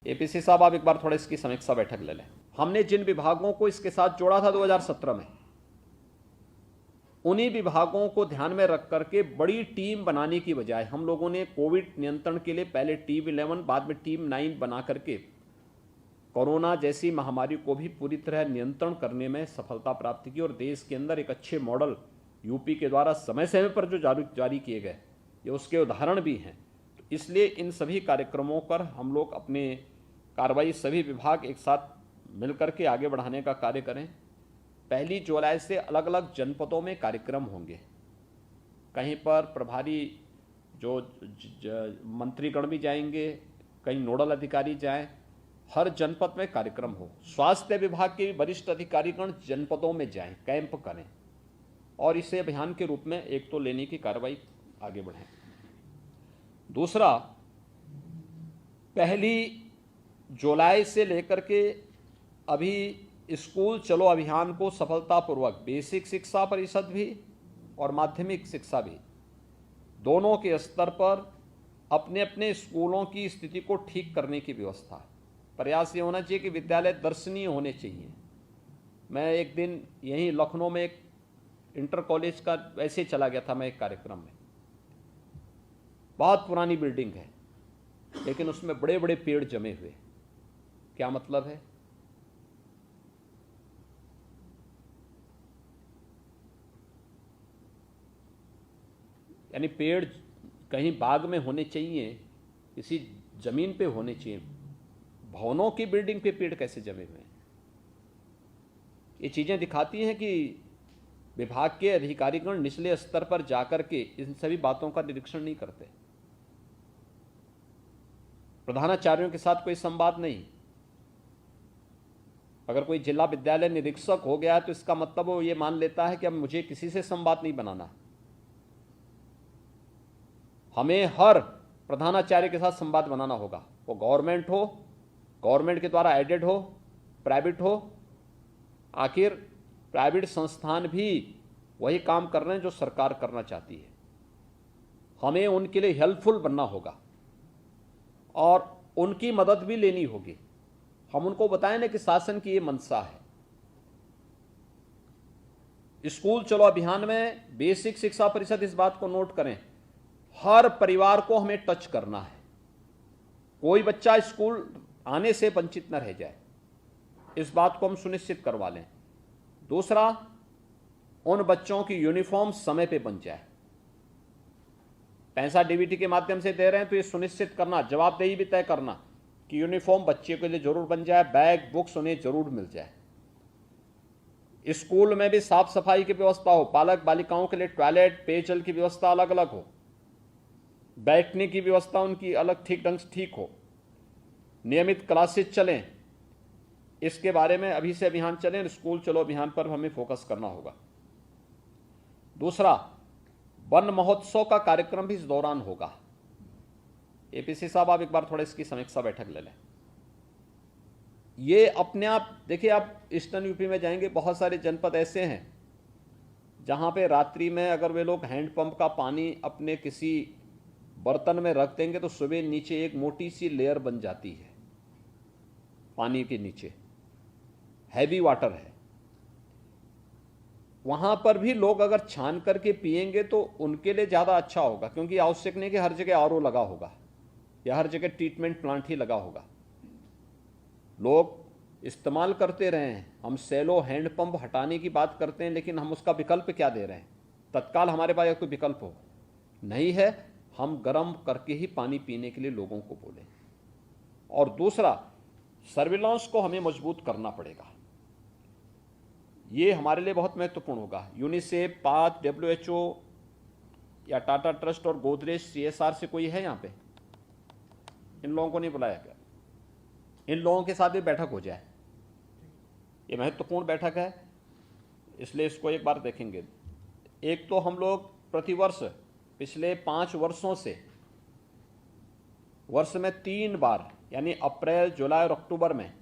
APC साहब, आप एक बार थोड़ा इसकी समीक्षा बैठक ले लें। हमने जिन विभागों को इसके साथ जोड़ा था 2017 में, उन्हीं विभागों को ध्यान में रख करके बड़ी टीम बनाने की बजाय हम लोगों ने कोविड नियंत्रण के लिए पहले टीम 11, बाद में टीम 9 बना करके कोरोना जैसी महामारी को भी पूरी तरह नियंत्रण करने में सफलता प्राप्त की। और देश के अंदर एक अच्छे मॉडल यूपी के द्वारा समय समय पर जो जारी किए गए, ये उसके उदाहरण भी हैं। तो इसलिए इन सभी कार्यक्रमों पर हम लोग अपने कार्रवाई सभी विभाग एक साथ मिलकर के आगे बढ़ाने का कार्य करें। 1 जुलाई से अलग अलग जनपदों में कार्यक्रम होंगे। कहीं पर प्रभारी जो मंत्रीगण भी जाएंगे, कहीं नोडल अधिकारी जाएं, हर जनपद में कार्यक्रम हो। स्वास्थ्य विभाग के भी वरिष्ठ अधिकारीगण जनपदों में जाएं, कैंप करें और इसे अभियान के रूप में एक तो लेने की कार्रवाई आगे बढ़ाएं। दूसरा, 1 जुलाई से लेकर के अभी स्कूल चलो अभियान को सफलतापूर्वक बेसिक शिक्षा परिषद भी और माध्यमिक शिक्षा भी दोनों के स्तर पर अपने अपने स्कूलों की स्थिति को ठीक करने की व्यवस्था। प्रयास ये होना चाहिए कि विद्यालय दर्शनीय होने चाहिए। मैं एक दिन यहीं लखनऊ में एक इंटर कॉलेज का वैसे चला गया था मैं एक कार्यक्रम में। बहुत पुरानी बिल्डिंग है, लेकिन उसमें बड़े बड़े पेड़ जमे हुए। क्या मतलब है? यानी पेड़ कहीं बाग में होने चाहिए, किसी जमीन पे होने चाहिए। भवनों की बिल्डिंग पे पेड़ कैसे जमे हुए हैं? ये चीजें दिखाती हैं कि विभाग के अधिकारीगण निचले स्तर पर जाकर के इन सभी बातों का निरीक्षण नहीं करते। प्रधानाचार्यों के साथ कोई संवाद नहीं। अगर कोई जिला विद्यालय निरीक्षक हो गया तो इसका मतलब वो ये मान लेता है कि अब मुझे किसी से संवाद नहीं बनाना। हमें हर प्रधानाचार्य के साथ संवाद बनाना होगा। वो गवर्नमेंट हो, गवर्नमेंट के द्वारा एडेड हो, प्राइवेट हो। आखिर प्राइवेट संस्थान भी वही काम कर रहे हैं जो सरकार करना चाहती है। हमें उनके लिए हेल्पफुल बनना होगा और उनकी मदद भी लेनी होगी। हम उनको बताएं ना कि शासन की ये मंशा है। स्कूल चलो अभियान में बेसिक शिक्षा परिषद, इस बात को नोट करें, हर परिवार को हमें टच करना है। कोई बच्चा स्कूल आने से वंचित न रह जाए, इस बात को हम सुनिश्चित करवा लें। दूसरा, उन बच्चों की यूनिफॉर्म समय पे बन जाए। पैसा डीबीटी के माध्यम से दे रहे हैं तो ये सुनिश्चित करना, जवाबदेही भी तय करना कि यूनिफॉर्म बच्चे के लिए जरूर बन जाए, बैग बुक्स उन्हें जरूर मिल जाए। स्कूल में भी साफ सफाई की व्यवस्था हो, बालक बालिकाओं के लिए टॉयलेट, पेयजल की व्यवस्था अलग अलग हो, बैठने की व्यवस्था उनकी अलग ठीक ढंग से ठीक हो, नियमित क्लासेस चलें। इसके बारे में अभी से अभियान चलें। स्कूल चलो अभियान पर हमें फोकस करना होगा। दूसरा, वन महोत्सव का कार्यक्रम भी इस दौरान होगा। एपीसी साहब, आप एक बार थोड़ा इसकी समीक्षा बैठक ले लें। ये अपने आप देखिए, आप ईस्टर्न यूपी में जाएंगे, बहुत सारे जनपद ऐसे हैं जहां पे रात्रि में अगर वे लोग हैंडपंप का पानी अपने किसी बर्तन में रख देंगे तो सुबह नीचे एक मोटी सी लेयर बन जाती है, पानी के नीचे हैवी वाटर है। वहां पर भी लोग अगर छान करके पिएंगे तो उनके लिए ज़्यादा अच्छा होगा, क्योंकि आवश्यक नहीं कि हर जगह आरओ लगा होगा या हर जगह ट्रीटमेंट प्लांट ही लगा होगा। लोग इस्तेमाल करते रहे हैं। हम सेलो हैंडपंप हटाने की बात करते हैं, लेकिन हम उसका विकल्प क्या दे रहे हैं? तत्काल हमारे पास कोई विकल्प हो नहीं है, हम गर्म करके ही पानी पीने के लिए लोगों को बोलें। और दूसरा, सर्विलांस को हमें मजबूत करना पड़ेगा। ये हमारे लिए बहुत महत्वपूर्ण होगा। यूनिसेफ, पाथ, WHO या टाटा ट्रस्ट और गोदरेज CSR से कोई है यहाँ पे? इन लोगों को नहीं बुलाया गया। इन लोगों के साथ भी बैठक हो जाए। ये महत्वपूर्ण बैठक है, इसलिए इसको एक बार देखेंगे। एक तो हम लोग प्रतिवर्ष पिछले 5 वर्षों से वर्ष में 3 बार, यानी अप्रैल, जुलाई और अक्टूबर में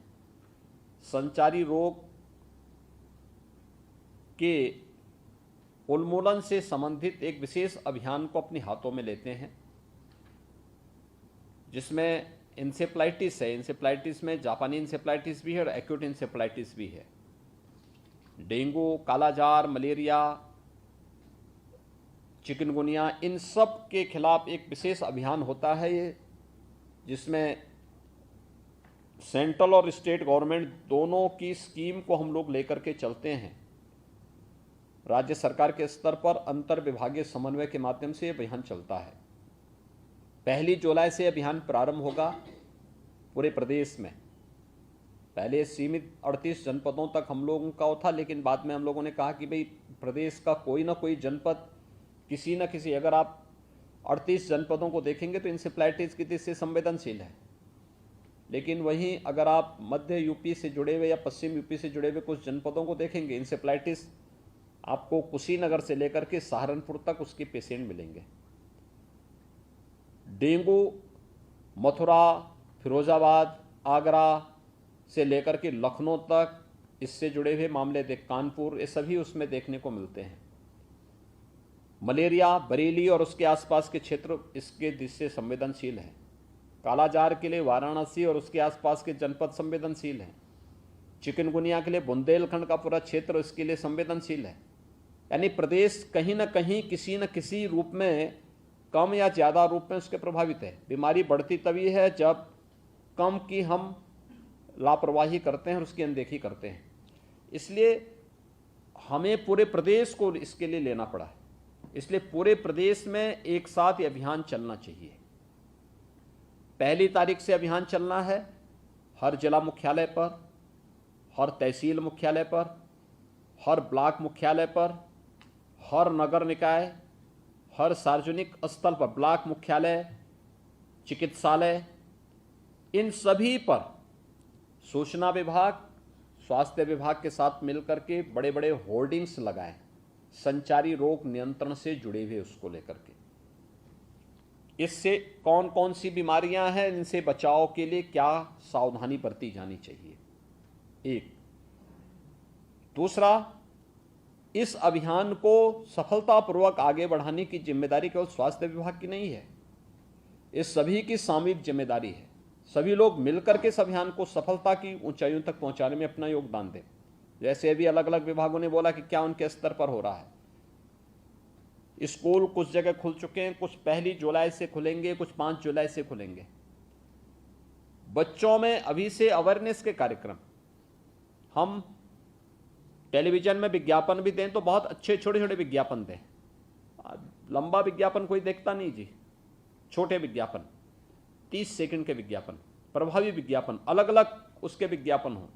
संचारी रोग के उन्मूलन से संबंधित एक विशेष अभियान को अपने हाथों में लेते हैं, जिसमें इंसेफ्लाइटिस है। इंसेफ्लाइटिस में जापानी इंसेफ्लाइटिस भी है और एक्यूट इंसेफ्लाइटिस भी है। डेंगू, कालाजार, मलेरिया, चिकनगुनिया, इन सब के खिलाफ एक विशेष अभियान होता है ये, जिसमें सेंट्रल और स्टेट गवर्नमेंट दोनों की स्कीम को हम लोग लेकर के चलते हैं। राज्य सरकार के स्तर पर अंतर विभागीय समन्वय के माध्यम से ये अभियान चलता है। 1 जुलाई से अभियान प्रारंभ होगा पूरे प्रदेश में। पहले सीमित 38 जनपदों तक हम लोगों का वो था, लेकिन बाद में हम लोगों ने कहा कि भाई प्रदेश का कोई ना कोई जनपद किसी न किसी, अगर आप 38 जनपदों को देखेंगे तो इंसेफ्लाइटिस की दृष्टि से संवेदनशील है, लेकिन वहीं अगर आप मध्य यूपी से जुड़े हुए या पश्चिम यूपी से जुड़े हुए कुछ जनपदों को देखेंगे, इंसेफ्लाइटिस आपको कुशीनगर से लेकर के सहारनपुर तक उसके पेशेंट मिलेंगे। डेंगू मथुरा, फिरोजाबाद, आगरा से लेकर के लखनऊ तक इससे जुड़े हुए मामले कानपुर, ये सभी उसमें देखने को मिलते हैं। मलेरिया बरेली और उसके आसपास के क्षेत्र इसके दृष्टि से संवेदनशील है। कालाजार के लिए वाराणसी और उसके आसपास के जनपद संवेदनशील हैं। चिकनगुनिया के लिए बुंदेलखंड का पूरा क्षेत्र इसके लिए संवेदनशील है। यानी प्रदेश कहीं ना कहीं किसी न किसी रूप में, कम या ज़्यादा रूप में उसके प्रभावित है। बीमारी बढ़ती तभी है जब कम की हम लापरवाही करते हैं और उसकी अनदेखी करते हैं। इसलिए हमें पूरे प्रदेश को इसके लिए लेना पड़ा है। इसलिए पूरे प्रदेश में एक साथ ये अभियान चलना चाहिए। 1 तारीख से अभियान चलना है। हर जिला मुख्यालय पर, हर तहसील मुख्यालय पर, हर ब्लॉक मुख्यालय पर, हर नगर निकाय, हर सार्वजनिक स्थल पर, ब्लॉक मुख्यालय, चिकित्सालय, इन सभी पर सूचना विभाग, स्वास्थ्य विभाग के साथ मिलकर के बड़े बड़े होर्डिंग्स लगाएं, संचारी रोग नियंत्रण से जुड़े हुए उसको लेकर के। इससे कौन कौन सी बीमारियां हैं, इनसे बचाव के लिए क्या सावधानी बरती जानी चाहिए, एक। दूसरा, इस अभियान को सफलतापूर्वक आगे बढ़ाने की जिम्मेदारी केवल स्वास्थ्य विभाग की नहीं है, इस सभी की सामूहिक जिम्मेदारी है। सभी लोग मिलकर के इस अभियान को सफलता की ऊंचाइयों तक पहुंचाने में अपना योगदान दें। जैसे अभी अलग अलग विभागों ने बोला कि क्या उनके स्तर पर हो रहा है। स्कूल कुछ जगह खुल चुके हैं, कुछ 1 जुलाई से खुलेंगे, कुछ 5 जुलाई से खुलेंगे। बच्चों में अभी से अवेयरनेस के कार्यक्रम, हम टेलीविजन में विज्ञापन भी दें तो बहुत अच्छे छोटे छोटे विज्ञापन दें। लंबा विज्ञापन कोई देखता नहीं जी, छोटे विज्ञापन, 30 सेकंड के विज्ञापन, प्रभावी विज्ञापन, अलग अलग उसके विज्ञापन हों।